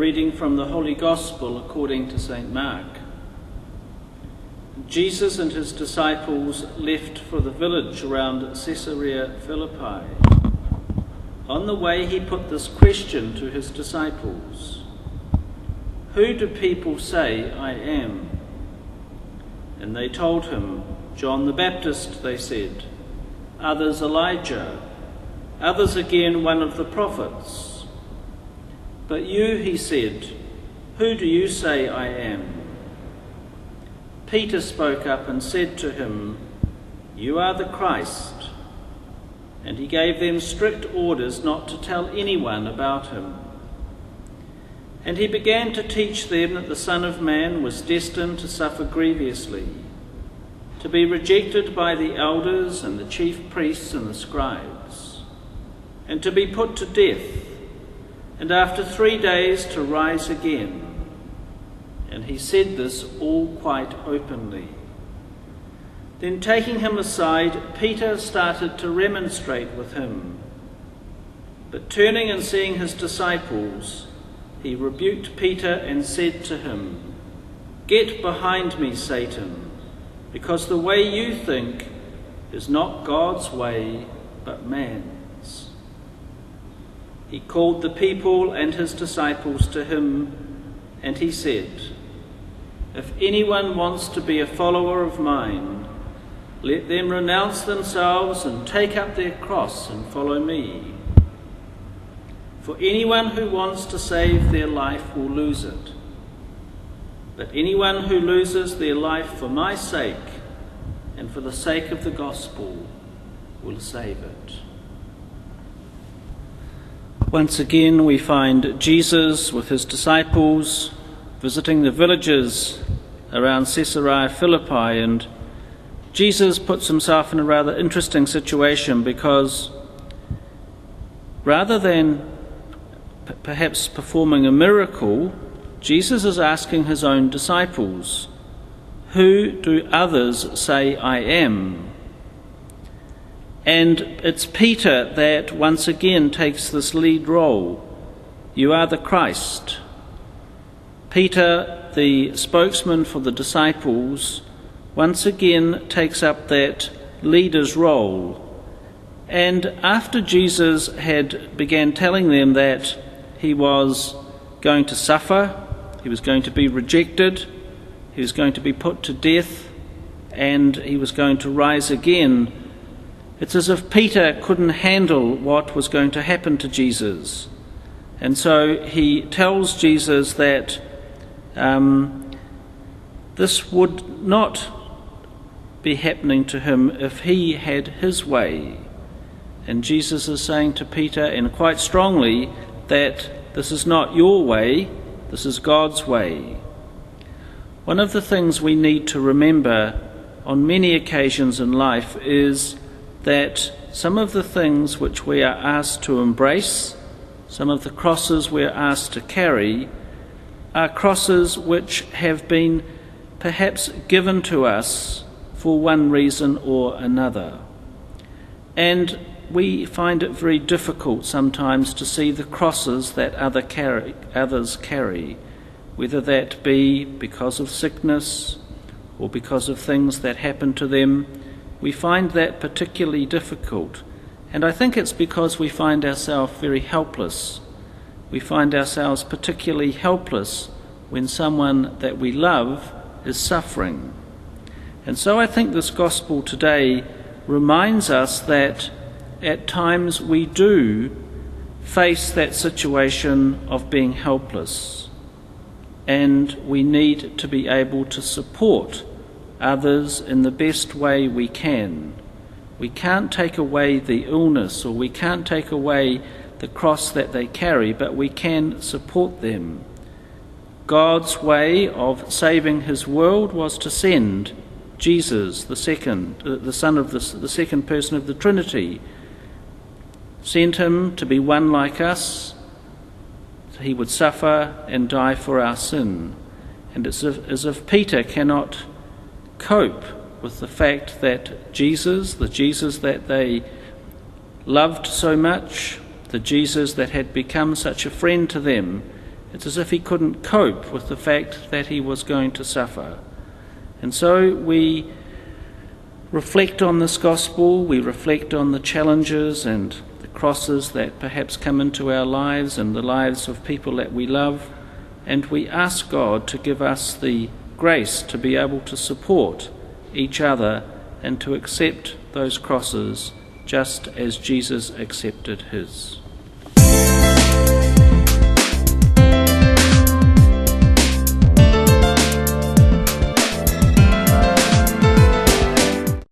reading from the Holy Gospel according to St. Mark. Jesus and his disciples left for the village around Caesarea Philippi. On the way he put this question to his disciples: "Who do people say I am?" And they told him, "John the Baptist," they said. "Others Elijah, others again one of the prophets. But you," he said, "who do you say I am?" Peter spoke up and said to him, "You are the Christ." And he gave them strict orders not to tell anyone about him. And he began to teach them that the Son of Man was destined to suffer grievously, to be rejected by the elders and the chief priests and the scribes, and to be put to death, and after 3 days to rise again. And he said this all quite openly. Then taking him aside, Peter started to remonstrate with him. But turning and seeing his disciples, he rebuked Peter and said to him, "Get behind me, Satan, because the way you think is not God's way, but man's." He called the people and his disciples to him, and he said, "If anyone wants to be a follower of mine, let them renounce themselves and take up their cross and follow me. For anyone who wants to save their life will lose it. But anyone who loses their life for my sake and for the sake of the gospel will save it." Once again, we find Jesus with his disciples visiting the villages around Caesarea Philippi, and Jesus puts himself in a rather interesting situation because rather than perhaps performing a miracle, Jesus is asking his own disciples, "Who do others say I am?" And it's Peter that once again takes this lead role. "You are the Christ." Peter, the spokesman for the disciples, once again takes up that leader's role. And after Jesus had began telling them that he was going to suffer, he was going to be rejected, he was going to be put to death, and he was going to rise again, it's as if Peter couldn't handle what was going to happen to Jesus. And so he tells Jesus that this would not be happening to him if he had his way. And Jesus is saying to Peter, and quite strongly, that this is not your way, this is God's way. One of the things we need to remember on many occasions in life is that some of the things which we are asked to embrace, some of the crosses we are asked to carry, are crosses which have been perhaps given to us for one reason or another. And we find it very difficult sometimes to see the crosses that others carry, whether that be because of sickness or because of things that happen to them. We find that particularly difficult. And I think it's because we find ourselves very helpless. We find ourselves particularly helpless when someone that we love is suffering. And so I think this gospel today reminds us that at times we do face that situation of being helpless, and we need to be able to support others in the best way we can. We can't take away the illness, or we can't take away the cross that they carry, but we can support them. God's way of saving his world was to send Jesus, the second person of the Trinity, sent him to be one like us. He would suffer and die for our sin. And as if Peter cannot cope with the fact that Jesus, the Jesus that they loved so much, the Jesus that had become such a friend to them, It's as if he couldn't cope with the fact that he was going to suffer. And so we reflect on this gospel, we reflect on the challenges and the crosses that perhaps come into our lives and the lives of people that we love, and we ask God to give us the grace to be able to support each other and to accept those crosses just as Jesus accepted his.